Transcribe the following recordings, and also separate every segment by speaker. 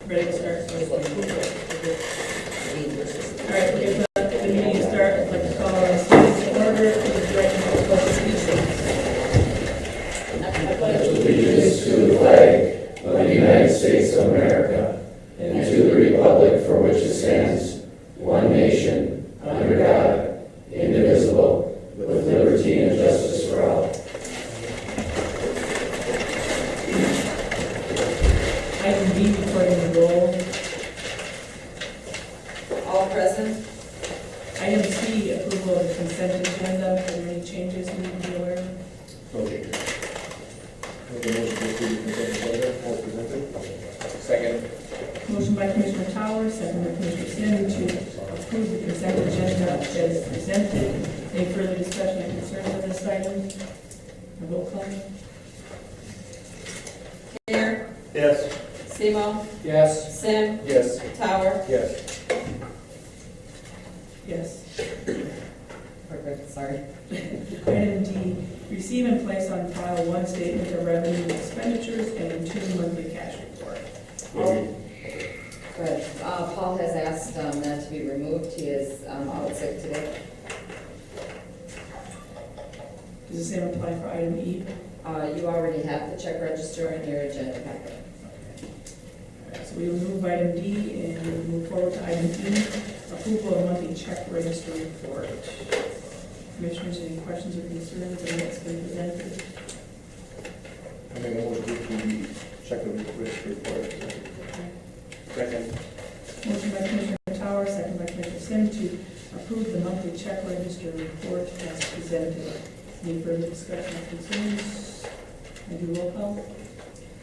Speaker 1: Ready to start? All right, we'll get the meeting started. I'd like to call our citizens in order to the direction of the pledge of
Speaker 2: Allegiance to the flag of the United States of America and to the republic for which it stands, one nation, under God, indivisible, with liberty and justice for all.
Speaker 1: Item B, recording the roll.
Speaker 3: All present.
Speaker 1: Item C, approval of the consent agenda. Are there any changes we need to be aware of?
Speaker 4: No changes. Make a motion to approve the consent agenda as presented. Second.
Speaker 1: Motion by Commissioner Towers, second by Commissioner Sim to approve the consent agenda as presented. Any further discussion or concerns on this item? A roll call.
Speaker 3: Mayor,
Speaker 4: Yes.
Speaker 3: Simo,
Speaker 4: Yes.
Speaker 3: Sim,
Speaker 4: Yes.
Speaker 3: Tower.
Speaker 4: Yes.
Speaker 1: Yes.
Speaker 3: Perfect, sorry.
Speaker 1: Item D, receive and place on file one statement of revenue and expenditures and 2 monthly cash report.
Speaker 5: Good. Paul has asked that to be removed. He is out sick today.
Speaker 1: Does the same apply for item E?
Speaker 5: You already have the check register in your agenda packet.
Speaker 1: So we will remove item D and we'll move forward to item E, approval of monthly check register report. Commissioners, any questions or concerns on what's been presented?
Speaker 4: I make a motion to approve the check of risk report. Second.
Speaker 1: Motion by Commissioner Towers, second by Commissioner Sim to approve the monthly check register report as presented. Any further discussion or concerns? And do roll call?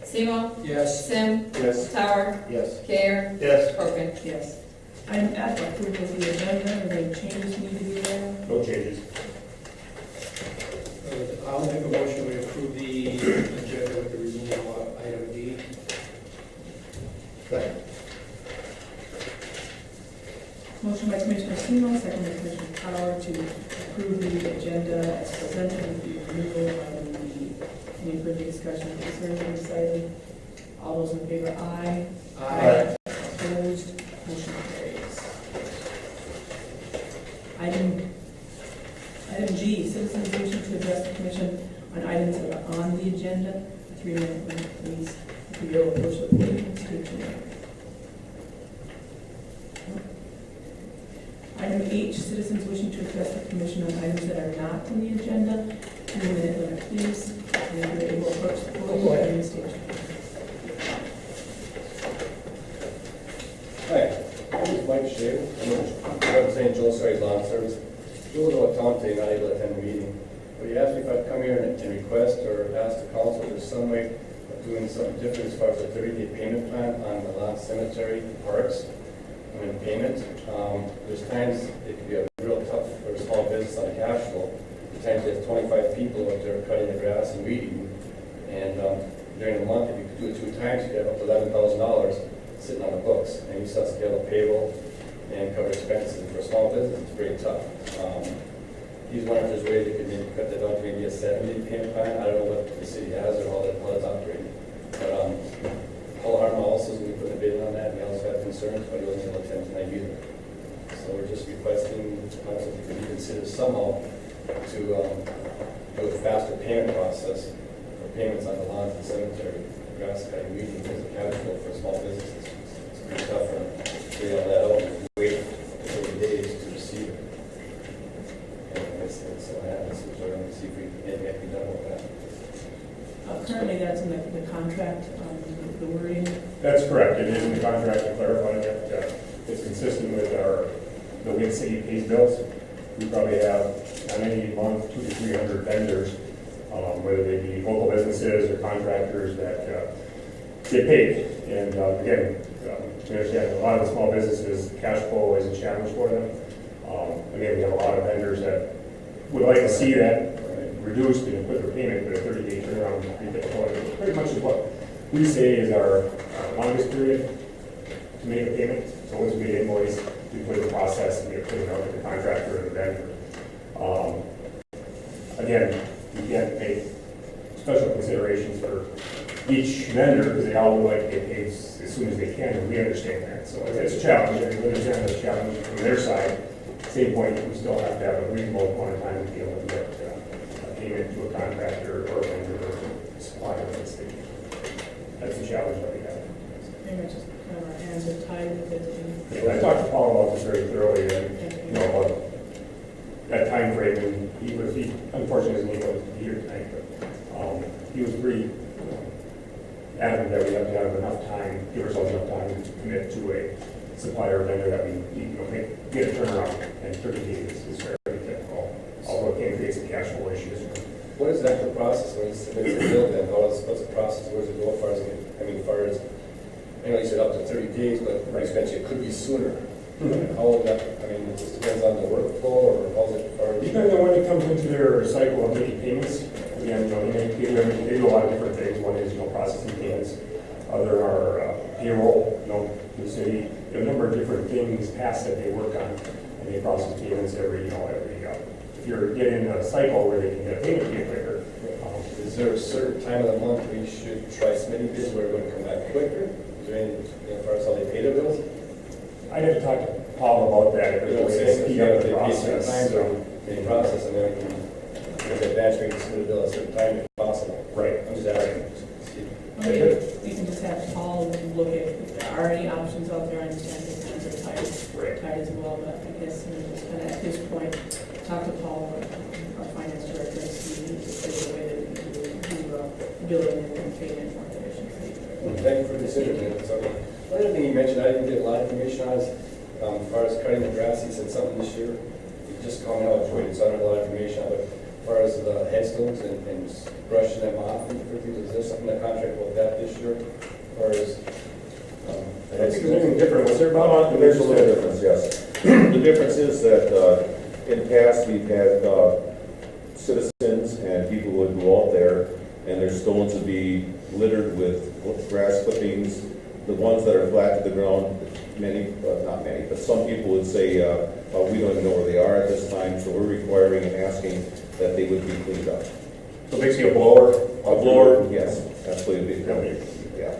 Speaker 3: Simo,
Speaker 4: Yes.
Speaker 3: Sim,
Speaker 4: Yes.
Speaker 3: Tower,
Speaker 4: Yes.
Speaker 3: Care,
Speaker 4: Yes.
Speaker 3: Corcoran.
Speaker 1: Yes. Item F, approval of the agenda. Are there any changes we need to be aware of?
Speaker 4: No changes.
Speaker 6: I'll make a motion to approve the agenda with the removal of item D.
Speaker 4: Second.
Speaker 1: Motion by Commissioner Simo, second by Commissioner Power to approve the agenda as presented with the removal of item D. Any further discussion or concerns on this item? All those in favor, aye.
Speaker 4: Aye.
Speaker 1: Opposed, motion carries. Item G, citizens wishing to address the commission on items that are on the agenda. A 3-minute limit, please. If you will approach the podium, state your name. Item H, citizens wishing to address the commission on items that are not on the agenda. 2-minute limit, please. And if you're able to approach the podium, and state your name.
Speaker 7: Hi, my name is Mike Shea. I'm representing Joel Sarri's Lawn Service. Joel's out of town today, not able to attend the meeting. But he asked me if I'd come here and request or ask the council if there's some way of doing something different as far as a 30-day payment plan on the lawn cemetery parks. I mean, payment. There's times it can be a real tough for a small business on a cash flow. There's times you have 25 people out there cutting the grass and weeding. And during the month, if you could do it 2 times, you get up to $11,000 sitting on the books. And you still have to scale the payroll and cover expenses. And for a small business, it's pretty tough. He's wondering if there's ways you could maybe cut that down to maybe a 7-day payment plan. I don't know what the city has or how that's operating. But Paul Hartman also is going to be putting a bid on that, and he also had concerns, but he wasn't able to attend tonight either. So we're just requesting council if you could consider somehow to do a faster payment process for payments on the lawns and cemetery, grass cutting, weeding, because of cash flow for small businesses. It's pretty tough for figuring all that out and wait 30 days to receive it. And so I have this, we're going to see if we maybe have to be done with that.
Speaker 1: Currently, that's in the contract, the wording.
Speaker 8: That's correct. It is in the contract to clarify that it's consistent with the way the city pays bills. We probably have on any month 200 to 300 vendors, whether they be local businesses or contractors that get paid. And again, we understand a lot of the small businesses, cash flow is a challenge for them. Again, we have a lot of vendors that would like to see that reduced and put their payment, but a 30-day turnaround pretty much is what we say is our longest period to make a payment. So once we get an invoice, we put in the process and get put it out to the contractor or the vendor. Again, you can't make special considerations for each vendor, because they all would like to get paid as soon as they can, and we understand that. So it's a challenge, and we understand the challenge from their side. Same point, we still have to have a reasonable amount of time to be able to get a payment to a contractor or a vendor or a supplier at this stage. That's the challenge that we have.
Speaker 1: Pretty much just kind of our hands are tied with it.
Speaker 8: And I talked to Paul about this very thoroughly, and, you know, about that time frame, and he unfortunately isn't able to be here tonight, but he was pretty adamant that we have to have enough time, give ourselves enough time to commit to a supplier or vendor that we, you know, get a turnaround, and 30 days is very difficult, although it can create some cash flow issues.
Speaker 4: What is the actual process when you submit the bill then? What's the process? Where does it go as far as, as far as, I know you said up to 30 days, but it could be sooner. How will that, it just depends on the workflow, or how's it as far as?
Speaker 8: Depending on when it comes into their cycle of making payments, again, you know, they do a lot of different things. One is, you know, processing payments. Other are payroll, you know, the city, a number of different things, tasks that they work on, and they process payments every, if you're getting a cycle where they can get a payment to you quicker.
Speaker 4: Is there a certain time of the month where you should try submitting bids where it would come back quicker? Is there any, as far as how they pay their bills?
Speaker 8: I'd have to talk to Paul about that, if
Speaker 4: You know what I'm
Speaker 8: there's a
Speaker 4: saying?
Speaker 8: way to speed
Speaker 4: If
Speaker 8: up the
Speaker 4: they pay certain
Speaker 8: process.
Speaker 4: times or they process, and then we can, if they advance, we can submit a bill at a certain time if possible.
Speaker 8: Right.
Speaker 4: I'm just asking.
Speaker 1: Maybe we can just have Paul look at if there are any options out there. I understand his hands are tied as well, but I guess, you know, just kind of at this point, talk to Paul, our finance director, and see if there's a way that we can do billing and payment more efficiently.
Speaker 4: Thank you for considering it. So, another thing you mentioned, I didn't get a lot of information on is, as far as cutting the grass, he said something this year. You just called me out, Joy, it's not a lot of information, but as far as the headstones and brushing them off and different things, is there something in the contract about that this year? As far as, the
Speaker 8: I think there's
Speaker 4: headstones?
Speaker 8: anything different. Was there about?
Speaker 2: There's a little difference, yes. The difference is that in the past, we've had citizens and people would go out there, and their stones would be littered with grass clippings. The ones that are flat to the ground, not many, but some people would say, we don't even know where they are at this time, so we're requiring and asking that they would be cleaned up.
Speaker 8: So basically a blower?
Speaker 2: A blower, yes, absolutely. Yeah.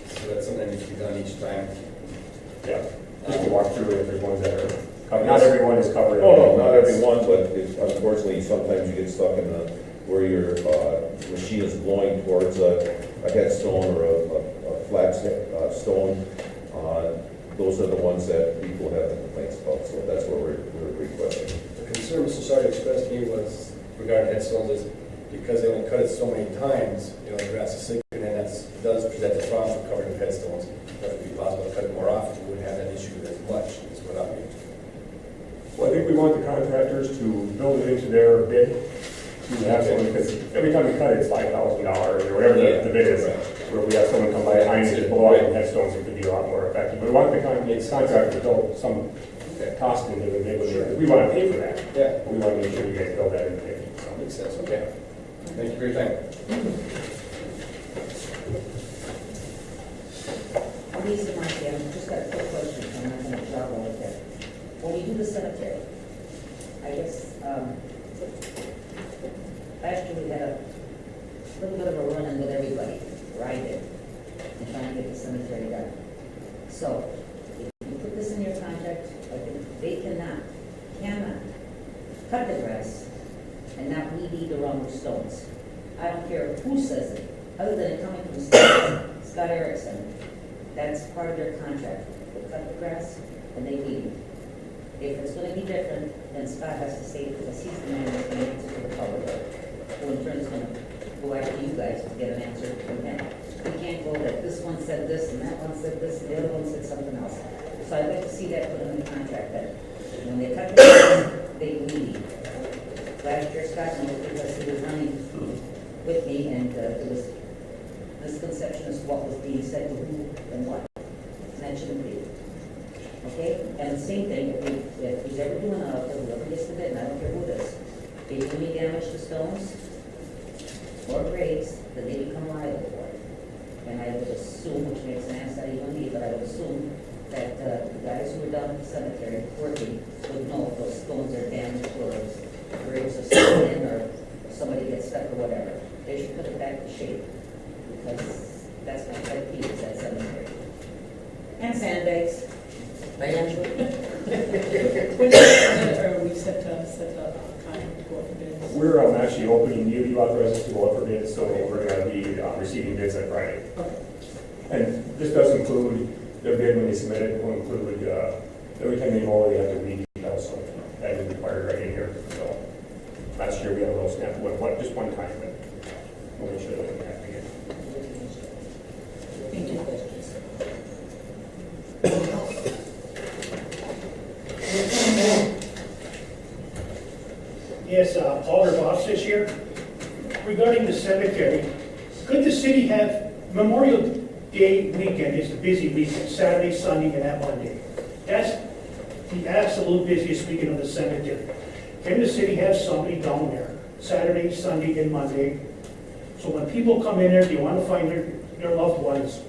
Speaker 4: So that's something that needs to be done each time.
Speaker 8: Yeah, just to walk through it, if there's ones that are covered. Not everyone is covered.
Speaker 2: No, not everyone, but unfortunately, sometimes you get stuck in where your machine is blowing towards a headstone or a flat stone. Those are the ones that people have the complaints about, so that's what we're requesting.
Speaker 4: The concern Mr. Sardi expressed to me was regarding headstones is because they only cut it so many times, the grass is sick, and then that does present a problem for covering headstones. That would be possible to cut it more often, you wouldn't have that issue as much, is what I mean.
Speaker 8: Well, I think we want the contractors to build it into their bid. To have someone, because every time we cut it, it's $5,000 or whatever the bid is. Where we have someone come by behind and just blow out the headstones, it could be a lot more effective. But we want the contractor to build some cost into the bid. We want to pay for that.
Speaker 4: Yeah.
Speaker 8: But we want to make sure you guys build that in the bid. So.
Speaker 4: Makes sense, okay. Thank you for your time.
Speaker 5: Lisa, Marcia, I've just got a quick question, I'm not gonna jog all of that. When we do the cemetery, I guess, last year we had a little bit of a run-in with everybody, where I did, and trying to get the cemetery done. So, if you put this in your contract, they cannot cut the grass and not weed eat around with stones. I don't care who says it, other than it coming from Scott Erickson. That's part of their contract. They cut the grass and they weed. If it's gonna be different, then Scott has to say, because he's the man that's gonna answer to the public. Who in turn is gonna go after you guys to get an answer from him. We can't go that this one said this and that one said this and the other one said something else. So I'd like to see that put in the contract that when they cut the grass, they weed. Last year Scott knows because he was running with me and there was misconception as to what was being said to who and what. And that shouldn't be. Okay? And the same thing, if he's ever doing it out there, whoever gets the bid, and I don't care who it is, if they do any damage to stones or graves, then they become liable for it. And I would assume, which makes an ass out of you and me, but I would assume that the guys who are down at the cemetery working would know if those stones are damaged or if graves are stolen in or somebody gets stuck or whatever. They should put it back to shape. That's my pet peeve, is that cemetery. And sandbags. Right, Angela?
Speaker 1: When are we set up time to go for bids?
Speaker 8: We're actually opening, you authorized us to go out for bids, so we're going to be receiving bids on Friday.
Speaker 1: Okay.
Speaker 8: And this does include, their bid when they submit it, will include, every time they mow, they have to weed eat also. That is required right in here, so. Last year we had a little snap, just one time, but we'll make sure that doesn't happen again.
Speaker 1: Thank you.
Speaker 9: Yes, Paul Bossich here. Regarding the cemetery, could the city have Memorial Day weekend is the busy weekend, Saturday, Sunday, and that Monday. That's the absolute busiest weekend of the cemetery. Can the city have somebody down there, Saturday, Sunday, and Monday? So when people come in there, they want to find their loved ones.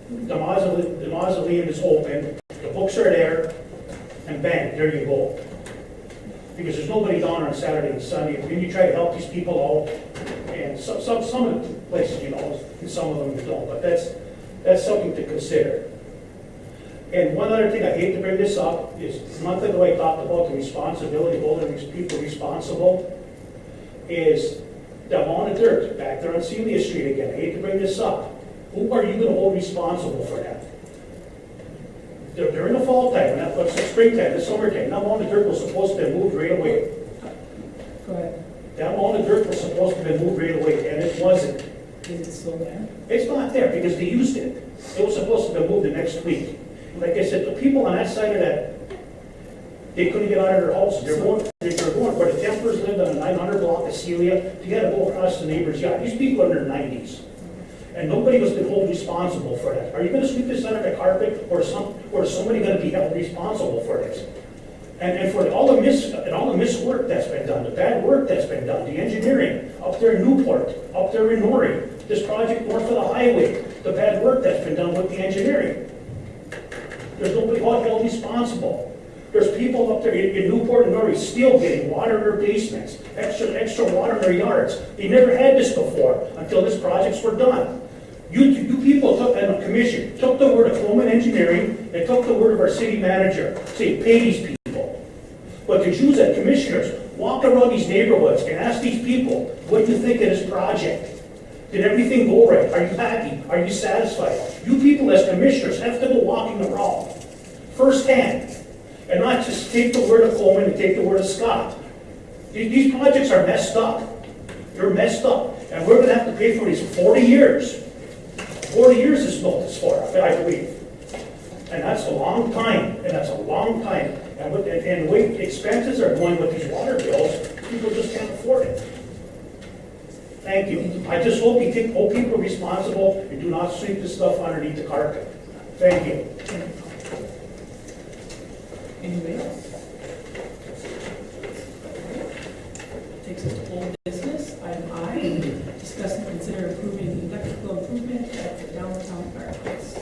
Speaker 9: The mausoleum is open, the books are there, and bang, there you go. Because there's nobody down on Saturday and Sunday, and then you try to help these people out, and some of the places, you know, and some of them you don't, but that's something to consider. And one other thing, I hate to bring this up, is a month ago I talked about the responsibility of holding these people responsible, is the amount of dirt back there on Celia Street again. I hate to bring this up. Who are you going to hold responsible for that? They're in the fall time, and that's the springtime, the summertime. That amount of dirt was supposed to be moved right away.
Speaker 1: Go ahead.
Speaker 9: That amount of dirt was supposed to be moved right away, and it wasn't.
Speaker 1: Is it still there?
Speaker 9: It's not there because they used it. It was supposed to be moved the next week. Like I said, the people on that side of that, they couldn't get out of their houses. They're going where the Templars lived on the 900 block of Celia. You got to go across the neighbor's yard. These people are in their 90s. And nobody was been held responsible for that. Are you going to sweep this under the carpet, or is somebody going to be held responsible for this? And for all the miss work that's been done, the bad work that's been done, the engineering up there in Newport, up there in Norrie, this project north of the highway, the bad work that's been done with the engineering. There's nobody held responsible. There's people up there in Newport and Norrie still getting water in their basements, extra water in their yards. They never had this before until these projects were done. You people took, and the commission, took the word of Coleman Engineering and took the word of our city manager, say, pay these people. But the Jews and commissioners walk around these neighborhoods and ask these people, what do you think of this project? Did everything go right? Are you happy? Are you satisfied? You people as commissioners have to go walking around firsthand and not just take the word of Coleman and take the word of Scott. These projects are messed up. They're messed up. And we're going to have to pay for these for 40 years. 40 years is notice for, I believe. And that's a long time. And that's a long time. And the way expenses are going with these water bills, people just can't afford it. Thank you. I just hope you hold people responsible and do not sweep this stuff underneath the carpet. Thank you.
Speaker 1: Anybody else? Takes us to old business. Item I, discuss and consider approving electrical improvement at the downtown fireplace.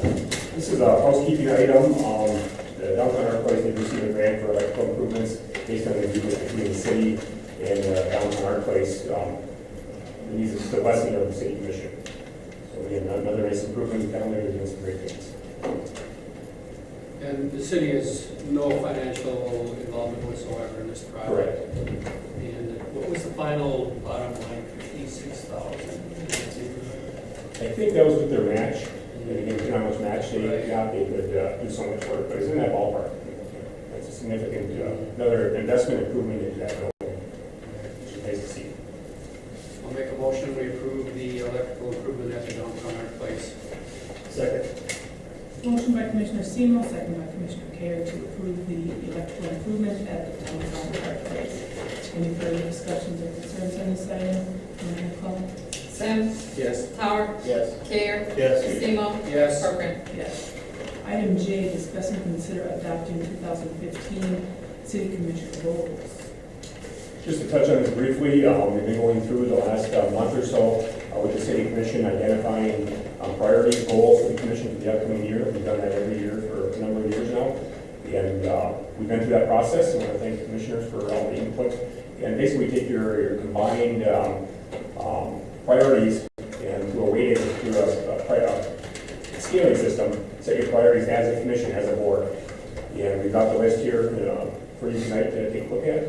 Speaker 8: This is a housekeeping item. The downtown art place, they received a grant for electrical improvements based on the agreement between the city and downtown art place. It needs the blessing of the city commission. So again, another nice improvement down there, doing some great things.
Speaker 6: And the city has no financial involvement whatsoever in this project.
Speaker 8: Correct.
Speaker 6: And what was the final bottom line, 56,000?
Speaker 8: I think that was with their match. And again, depending on how much match they got, they could do so much work, but it's in that ballpark. That's a significant, another investment improvement into that building. It's a nice to see.
Speaker 6: I'll make a motion, we approve the electrical improvement at the downtown art place.
Speaker 9: Second.
Speaker 1: Motion by Commissioner Semo, second by Commissioner Kare to approve the electrical improvement at the downtown fireplace. Any further discussions or concerns on this item? Roll call.
Speaker 3: Sims.
Speaker 4: Yes.
Speaker 3: Howard.
Speaker 4: Yes.
Speaker 3: Care.
Speaker 9: Yes.
Speaker 3: Semo.
Speaker 6: Yes.
Speaker 3: Corcoran.
Speaker 1: Yes. Item J, discuss and consider adopting 2015 City Commission goals.
Speaker 8: Just to touch on this briefly, we've been going through the last month or so with the city commission identifying priority goals for the commission for the upcoming year. We've done that every year for a number of years now. And we've been through that process, and I want to thank the commissioners for all the input. And basically, we take your combined priorities and do a weighted set your priorities as a commission, as a board. And we've got the list here for you tonight to take a look at.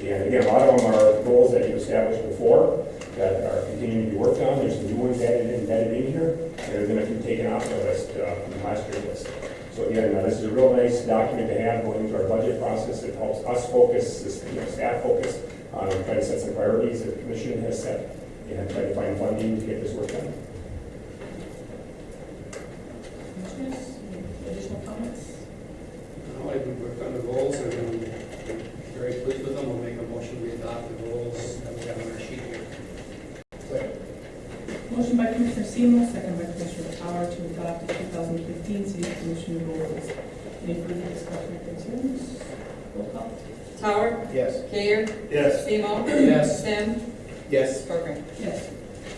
Speaker 8: And again, a lot of them are goals that you've established before that are continuing to be worked on. There's some new ones embedded in here, and there's been a few taken off the list from last year's list. So again, this is a real nice document to have going into our budget process. It helps us focus, staff focus on trying to set some priorities that the commission has set and try to find funding to get this work done.
Speaker 1: Commissioners, any additional comments?
Speaker 6: No, I've worked on the goals and I'm very pleased with them. We'll make a motion, we adopt the goals that we have on our sheet here.
Speaker 1: Motion by Commissioner Seymour, second by Commissioner Tower to adopt the 2015 City Commission goals. Any further discussion or concerns? Roll call.
Speaker 3: Tower,
Speaker 7: Yes.
Speaker 3: Gayer,
Speaker 7: Yes.
Speaker 3: Seymour,
Speaker 6: Yes.
Speaker 3: Sim,
Speaker 7: Yes.
Speaker 3: Corcoran.
Speaker 1: Yes.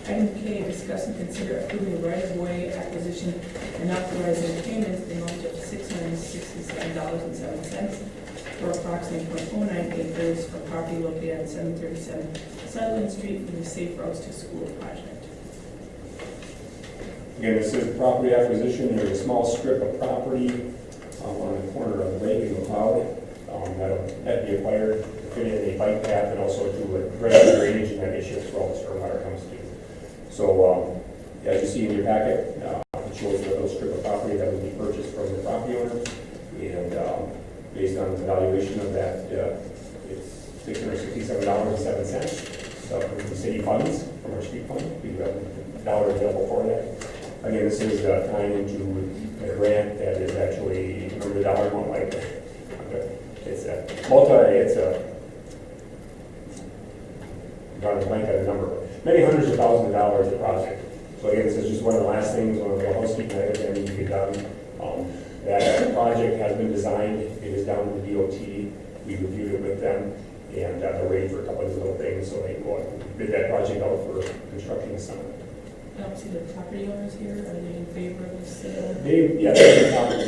Speaker 1: Item K, discuss and consider approving right-of-way acquisition and authorizing payments in the amount of $667.07 for approximately 0.09 acres for property located at 737 Sutherland Street for the Safe Routes to School project.
Speaker 8: Again, this is property acquisition. There's a small strip of property on the corner of Lake and McLeod that'll be acquired to fit in a bike path and also to address the drainage and that issue as well as stormwater comes to. So, as you see in your packet, it shows the little strip of property that will be purchased from the property owner. And based on the valuation of that, it's $667.07 from the city funds, from our street fund. We have $1 available for that. Again, this is tying into a grant that is actually, remember the dollar amount, like, it's a I'm drawing a blank on the number, many hundreds of thousands of dollars a project. So again, this is just one of the last things, one of the housekeeping items that need to get done. That project has been designed, it is down to the DOT, we reviewed it with them, and they're ready for a couple of these little things, so they can go and bid that project out for construction this summer.
Speaker 1: I don't see the property owners here. Are they in favor of this sale?
Speaker 8: They've been talking,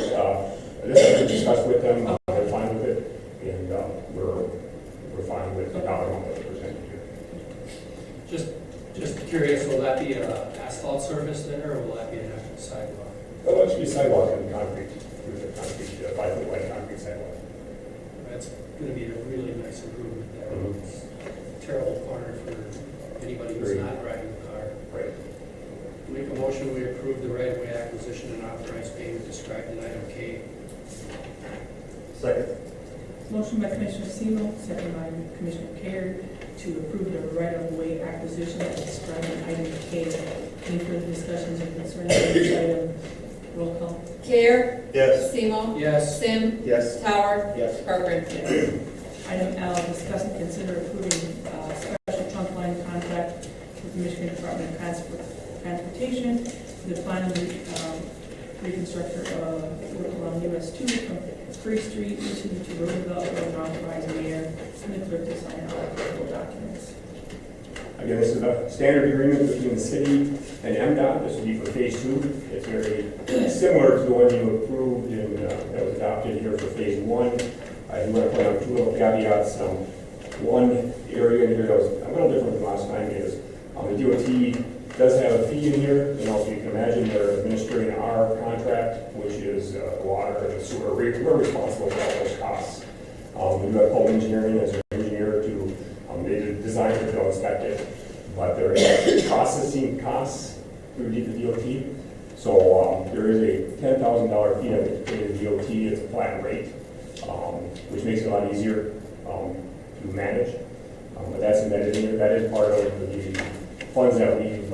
Speaker 8: this has been discussed with them, they're fine with it, and we're fine with the dollar amount that we presented here.
Speaker 6: Just curious, will that be an asphalt surface there, or will that be an actual sidewalk?
Speaker 8: It'll actually be sidewalk and concrete, through the concrete, 5-foot wide concrete sidewalk.
Speaker 6: That's going to be a really nice improvement there.
Speaker 8: Mhm.
Speaker 6: It's a terrible corner for anybody who's
Speaker 8: Agreed.
Speaker 6: not driving the car.
Speaker 8: Right.
Speaker 6: Make a motion, we approve the right-of-way acquisition and authorized payment described in item K.
Speaker 8: Second.
Speaker 1: Motion by Commissioner Seymour, second by Commissioner Carey to approve the right-of-way acquisition as described in item K. Any further discussions or concerns on this item? Roll call.
Speaker 3: Gayer,
Speaker 7: Yes.
Speaker 3: Seymour,
Speaker 6: Yes.
Speaker 3: Sim,
Speaker 7: Yes.
Speaker 3: Tower,
Speaker 7: Yes.
Speaker 3: Corcoran.
Speaker 1: Item L, discuss and consider approving special trunk line contract with the Michigan Department of Transportation for the plan of reconstruction work along US 2 from First Street to Roosevelt Road, and authorize mayor and the clerk to sign all applicable documents.
Speaker 8: Again, this is a standard agreement between the city and MDOT. This will be for phase 2. It's very similar to the one you approved and that was adopted here for phase 1. I do want to point out 2 little caveats. One area in here that was a little different than last time is the DOT does have a fee in here, and also you can imagine they're administering our contract, which is water and sewer. We're responsible for all those costs. We do have home engineering as an engineer to they design it, they'll inspect it, but there is processing costs through the DOT. So there is a $10,000 fee that we pay to the DOT. It's a flat rate, which makes it a lot easier to manage. But that's embedded in there. That is part of the funds that we've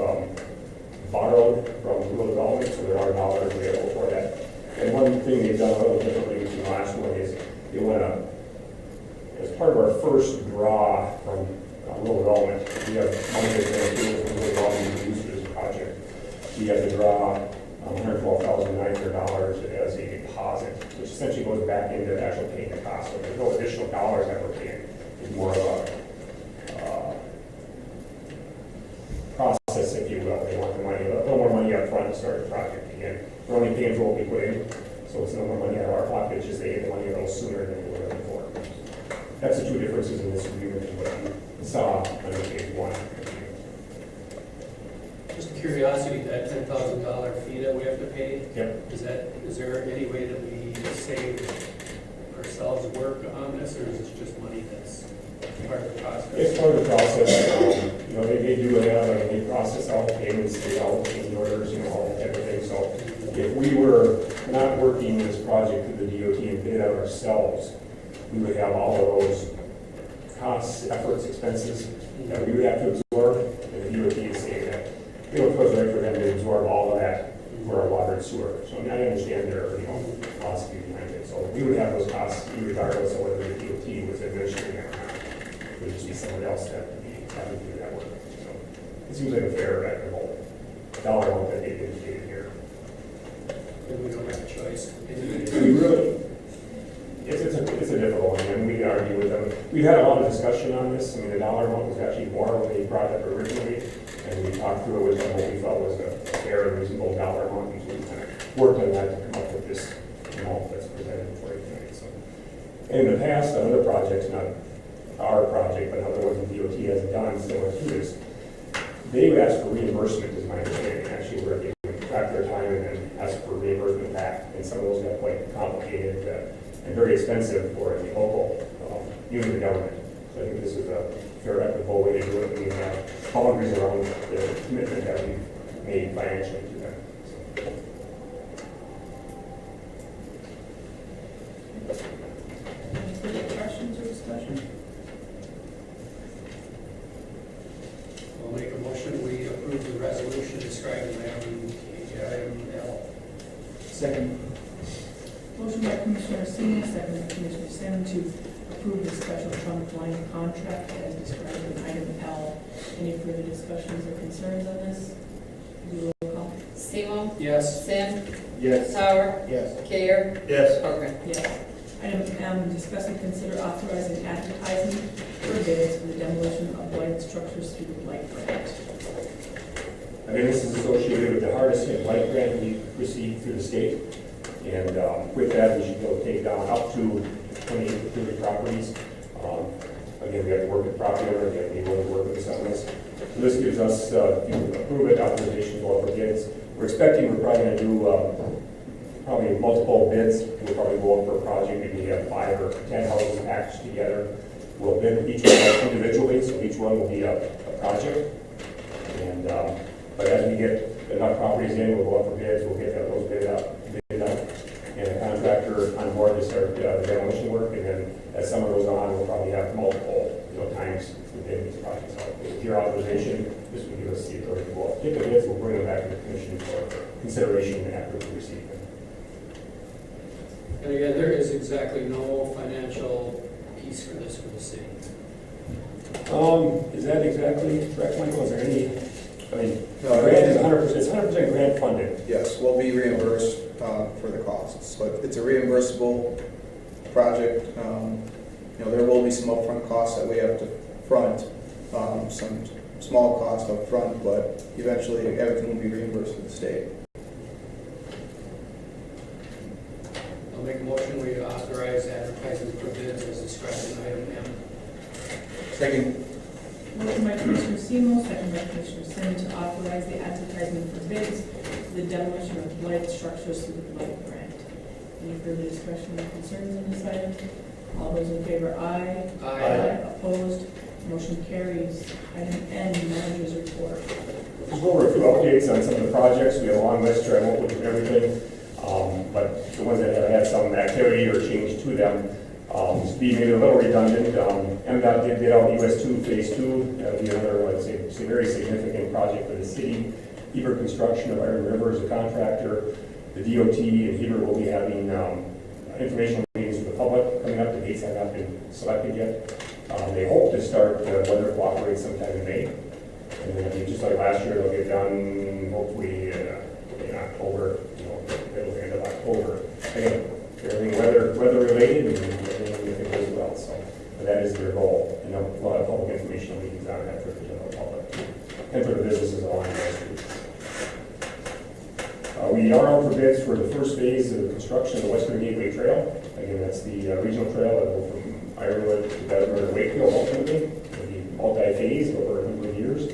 Speaker 8: borrowed from rural development, so there are dollars available for that. And one thing they've done a little differently from the last one is they want to, as part of our first draw from rural development, we have money that's been approved from rural development to use for this project. We have to draw $112,900 as a deposit, which essentially goes back into actual paying the cost. So there's no additional dollars that we're paying. It's more of a process, if you will. They want the money, a little more money up front to start the project. Again, we're only paying for what we put in, so it's no more money out of our pocket. It's just they get the money a little sooner than we were looking for. That's the 2 differences in this agreement and what you saw under phase 1.
Speaker 6: Just curiosity, that $10,000 fee that we have to pay,
Speaker 8: Yep.
Speaker 6: is there any way that we save ourselves work on this, or is this just money that's part of the process?
Speaker 8: It's part of the process. You know, they do have, like, they process all payments, they all change orders, you know, all that type of thing. So if we were not working this project through the DOT and bid out ourselves, we would have all of those costs, efforts, expenses that we would have to absorb. And the DOT is saying that, you know, it was right for them to absorb all of that for our water and sewer. So I mean, I understand their, you know, philosophy behind it. So we would have those costs regardless of whether the DOT was administering it or not. It would just be someone else that would be having to do that work. So it seems like a fair, equitable dollar amount that they've indicated here.
Speaker 6: And we don't have a choice.
Speaker 8: We really, it's a difficult one, and we argue with them. We've had a lot of discussion on this. I mean, the dollar amount was actually more when they brought it up originally, and we talked through it with them, what we felt was a fair and reasonable dollar amount, and we kind of worked on that to come up with this amount that's presented for you tonight. So, in the past, on other projects, not our project, but other ones the DOT has done similar to this, they would ask for reimbursement, is my understanding, actually, where they would track their time and then ask for reimbursement back, and some of those got quite complicated and very expensive for the local, using the government. So I think this is a fair, equitable way to do it, and we have boundaries around the commitment that we've made financially to them. So.
Speaker 1: Any further questions or discussion?
Speaker 6: I'll make a motion, we approve the resolution describing item L.
Speaker 2: Second.
Speaker 1: Motion by Commissioner Senior, second by Commissioner Salem to approve the special trunk line contract as described in item L. Any further discussions or concerns on this? Do roll call.
Speaker 3: Seymour?
Speaker 6: Yes.
Speaker 3: Sam?
Speaker 8: Yes.
Speaker 3: Sauer?
Speaker 2: Yes.
Speaker 3: Care?
Speaker 8: Yes.
Speaker 3: Parker?
Speaker 1: Yes. Item M, discuss and consider authorizing advertising for bids for the demolition of blighted structures through the blight grant.
Speaker 8: Again, this is associated with the hardest hit blight grant we received through the state. And with that, we should be able to take down up to 28 to 30 properties. Again, we have to work with property owner, we have to be willing to work with us on this. So this gives us, if you approve it, authorization to go out for bids. We're expecting we're probably going to do probably multiple bids. We'll probably go out for a project, maybe we have 5 or 10 houses packaged together. We'll bid each one individually, so each one will be a project. And but as we get enough properties in, we'll go out for bids, we'll get those bid up, and a contractor on board to start the demolition work. And then as summer goes on, we'll probably have multiple, times to bid these projects out. With your authorization, this will give us the authority to go out, get the bids, we'll bring them back to the commission for consideration after we receive them.
Speaker 6: And again, there is exactly no financial piece for this for the city.
Speaker 8: Is that exactly correct, Michael? Is there any,
Speaker 10: No,
Speaker 8: grant is 100%, it's 100% grant funded.
Speaker 10: Yes, we'll be reimbursed for the costs, but it's a reimbursable project. There will be some upfront costs that we have to front, some small costs up front, but eventually everything will be reimbursed to the state.
Speaker 6: I'll make a motion, we authorize advertising for bids as described in item M.
Speaker 10: Second.
Speaker 1: Motion by Commissioner Seymour, second by Commissioner Sin to authorize the advertisement for bids for the demolition of blighted structures through the blight grant. Any further discussion or concerns on this item? All those in favor, aye.
Speaker 6: Aye.
Speaker 1: Opposed? Motion carries. Item N, manager's report.
Speaker 8: Just go over a few updates on some of the projects. We have a long list here, I won't go through everything, but the ones that have had some activity or change to them, to be maybe a little redundant, MDOT did bid out US 2 Phase 2. That'll be another, I'd say, it's a very significant project for the city. Heber Construction of Iron River is a contractor. The DOT and Heber will be having informational meetings with the public coming up. The dates have not been selected yet. They hope to start weather cooperate sometime in May. And then just like last year, they'll get done hopefully in October, middle to end of October. Again, everything weather related and everything goes well. So that is their goal. And we'll have public informational meetings on that for the general public and for the businesses along the street. We are out for bids for the first phase of the construction of the Western Gateway Trail. Again, that's the regional trail that will go from Ironwood to Bessemer to Wakefield ultimately. It'll be multi-phased over a number of years.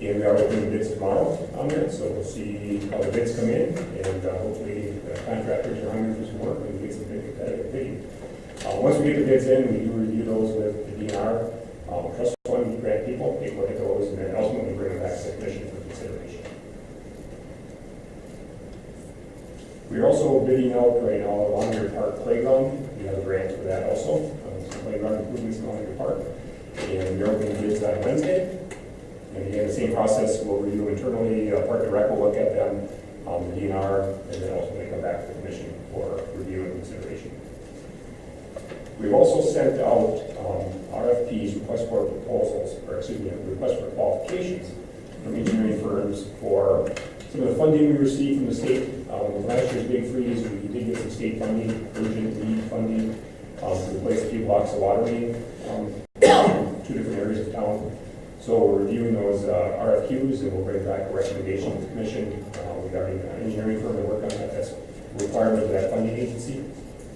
Speaker 8: And we are opening bids tomorrow on that, so we'll see how the bids come in, and hopefully the contractors are hungry for some work and get some big competitive bidding. Once we get the bids in, we do review those with the DNR, trust fund grant people, take a look at those, and then ultimately bring them back to the commission for consideration. We're also bidding out right now the Longyear Park Playground. We have a grant for that also, some playground improvements in Longyear Park. And we're opening bids on Wednesday. And again, the same process, we'll review internally, Park and Rec will look at them, the DNR, and then ultimately come back to the commission for review and consideration. We've also sent out RFPs, requests for proposals, or excuse me, requests for qualifications from engineering firms for some of the funding we received from the state. Last year's big freeze, we did get some state funding, urgent need funding, to replace a few blocks of water main, two different areas of town. So we're reviewing those RFQs, and we'll bring back a recommendation to the commission regarding the engineering firm to work on that. That's a requirement of that funding agency.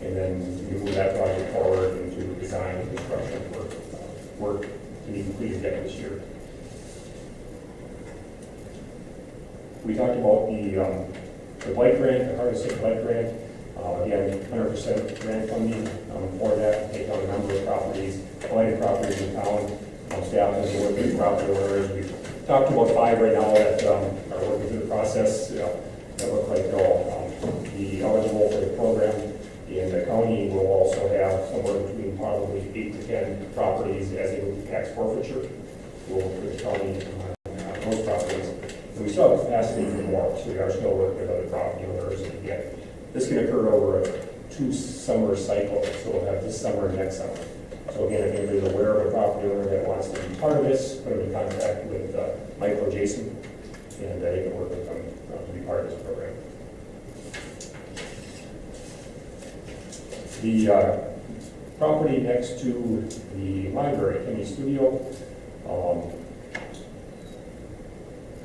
Speaker 8: And then we move that project forward into design and construction work to be completed yet this year. We talked about the bike grant, the Hardest Hit Bike Grant. Again, 100% grant funding for that, to take on a number of properties, blighted properties in town. Staff has worked with property owners. We've talked about 5 right now that are working through the process that look like they'll be eligible for the program. And the county will also have somewhere between probably 8 to 10 properties as they move to tax forfeiture. We'll work with the county on those properties. And we still have capacity for more, so we are still working with other property owners. And again, this can occur over a 2-summer cycle, so we'll have this summer and next summer. So again, if anybody's aware of a property owner that wants to be part of this, put them in contact with Michael or Jason, and they can work with them to be part of this program. The property next to the library, Kenny Studio,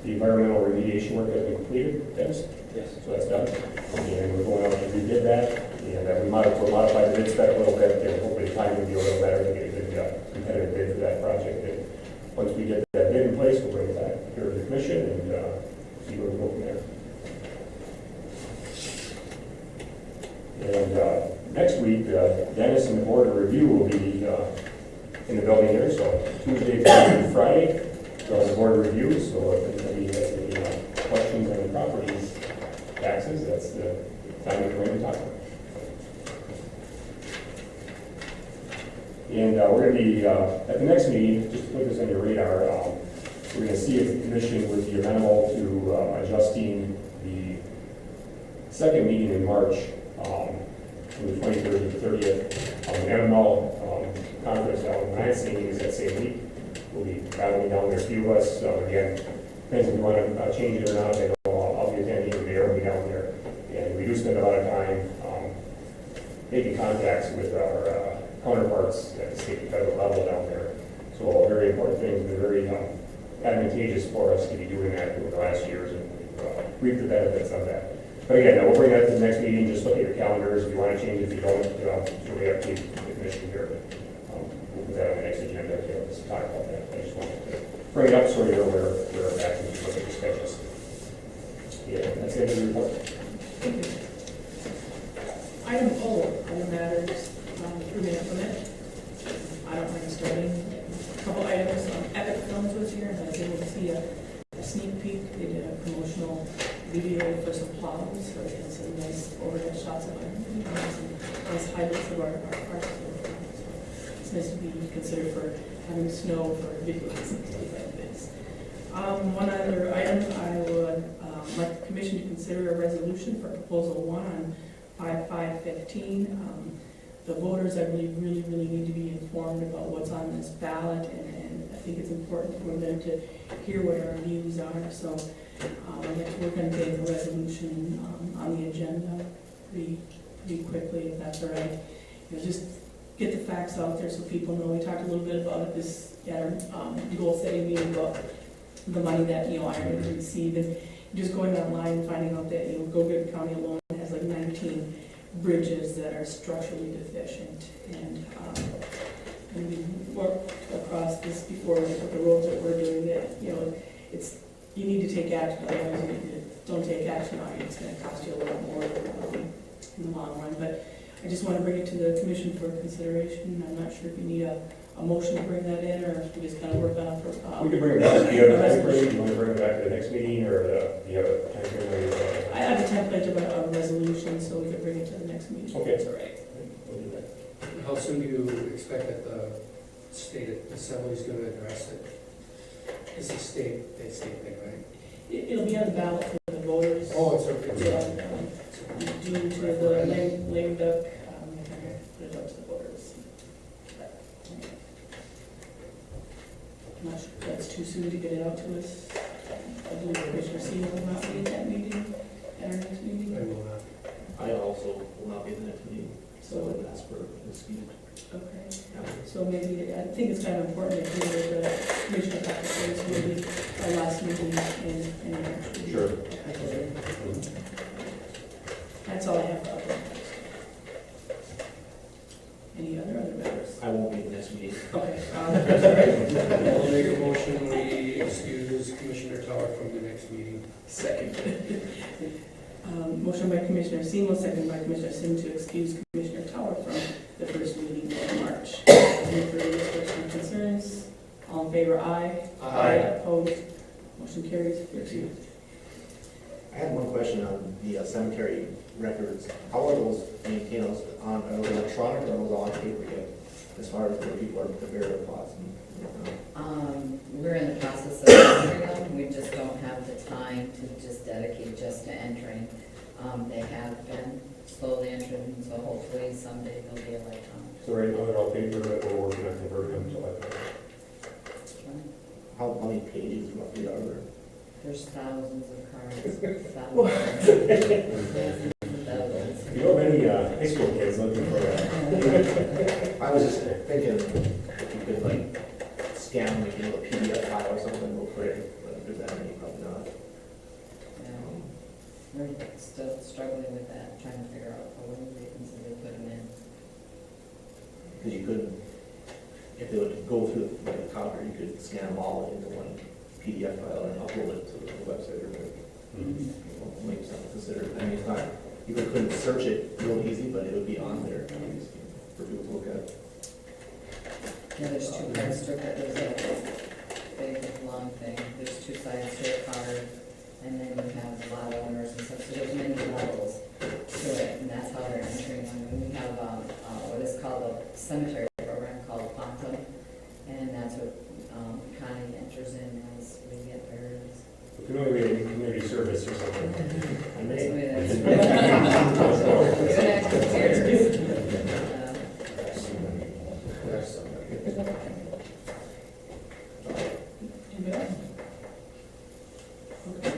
Speaker 8: the environmental remediation work has been completed, Dennis?
Speaker 4: Yes.
Speaker 8: So that's done. And we're going out to redid that. And we we'll modify the bid spec a little bit, and hopefully the timing will be a little better to get a good competitive bid for that project. And once we get that bid in place, we'll bring it back here to the commission and see where we go from there. And next week, Dennis and the board of review will be in the building here. So Tuesday, Thursday, and Friday, the board review. So if anybody has any questions on the properties taxes, that's the time we're going to talk about. And we're going to be, at the next meeting, just to put this on your radar, we're going to see if the commission would be amenable to adjusting the second meeting in March, from the 23rd to the 30th. The MML conference down in Lansing is that same week. We'll be traveling down there, a few of us. Again, depends if you want to change it or not. I know I'll be attending, the mayor will be down there. And we do spend a lot of time making contacts with our counterparts at the state and federal level down there. So all very important things, and very advantageous for us to be doing that over the last years, and reap the benefits of that. But again, we'll bring that to the next meeting. Just look at your calendars. If you want to change it, if you don't, so we have to keep the commission here. We'll put that on the next agenda to talk about that. I just wanted to bring it up so you're aware of where we're at and look at your schedules. Yeah, that's the end of the report.
Speaker 1: Thank you. Item O, other matters, approving a permit. I don't mind starting. A couple items, Epic Films was here, and I was able to see a sneak peek. They did a promotional video for some plows, so we had some nice overhead shots of our, some nice highlights of our parks. So it's nice to be considered for having snow for videos and stuff like this. One other item, I would like the commission to consider a resolution for proposal 1 on 5/5/15. The voters, I believe, really need to be informed about what's on this ballot, and I think it's important for them to hear what our views are. So I'd like to work on getting the resolution on the agenda pretty quickly, if that's all right. You know, just get the facts out there so people know. We talked a little bit about this at our goal setting meeting about the money that Iron will receive, and just going online and finding out that Go-Good County alone has like 19 bridges that are structurally deficient, and we worked across this before with the roads that we're doing that, it's, you need to take action, otherwise you don't take action on it, it's gonna cost you a lot more in the long run. But I just want to bring it to the commission for consideration. I'm not sure if you need a motion to bring that in, or if we just kind of work on it.
Speaker 8: We can bring it back, do you have a time frame, you want to bring it back to the next meeting, or do you have a time frame where you,
Speaker 1: I have a template of a resolution, so we can bring it to the next meeting.
Speaker 8: Okay.
Speaker 1: That's all right.
Speaker 8: we'll do that.
Speaker 6: How soon do you expect that the state assembly is going to address it? It's a state thing, right?
Speaker 1: It'll be on the ballot for the voters.
Speaker 6: Oh, it's okay.
Speaker 1: Yeah, due to the lame duck, put it up to the voters. I'm not sure if that's too soon to get it out to us. I believe Commissioner Seymour will not be at that meeting, at our next meeting.
Speaker 6: I will not.
Speaker 2: I also will not be at the next meeting, so
Speaker 1: So,
Speaker 2: I would ask for an excuse.
Speaker 1: okay. So maybe, I think it's kind of important to hear the Commissioner Patrick, so maybe our last meeting in March.
Speaker 8: Sure.
Speaker 1: That's all I have for update. Any other matters?
Speaker 2: I won't be at the next meeting.
Speaker 1: Okay.
Speaker 6: I'll make a motion, we excuse Commissioner Tower from the next meeting.
Speaker 2: Second.
Speaker 1: Motion by Commissioner Seymour, second by Commissioner Sim to excuse Commissioner Tower from the first meeting in March. Any further discussion or concerns? All in favor, aye. Opposed? Motion carries. You're excused.
Speaker 11: I had one question on the cemetery records. How are those maintained? Are those electronic or are those on paper yet? As far as where people are prepared to plots and
Speaker 5: We're in the process of entering them, we just don't have the time to just dedicate just to entering. They have been slowly entered, and so hopefully someday they'll be electronic.
Speaker 8: So right now, they're all paper, but we're working on converting them to electronic.
Speaker 11: how many pages roughly are there?
Speaker 5: There's thousands of cards, thousands.
Speaker 8: You know, many high school kids looking for that.
Speaker 11: I was just thinking if you could like scan like, a PDF file or something real quick, but if there's that many, probably not.
Speaker 5: We're still struggling with that, trying to figure out what they can so they put them in.
Speaker 11: Because you could, if they would go through the counter, you could scan them all into one PDF file and upload it to the website or whatever. Maybe something to consider. I mean, it's not, you couldn't search it real easy, but it would be on there for people to look at.
Speaker 5: Yeah, there's two cards to it, there's a big, long thing, there's two sides to a card, and then you have a lot of owners and stuff, so there's many levels to it, and that's how they're entering them. And we have what is called a cemetery program called Quantum, and that's what Connie enters in as we get buried.
Speaker 8: If you know, we need community service or something.
Speaker 11: I may.
Speaker 5: Good expertise.
Speaker 1: Anybody else? Okay.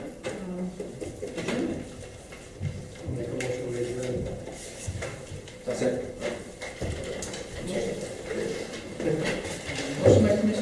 Speaker 6: I'll make a motion, we adjourn.
Speaker 11: That's it.
Speaker 1: Motion by Commissioner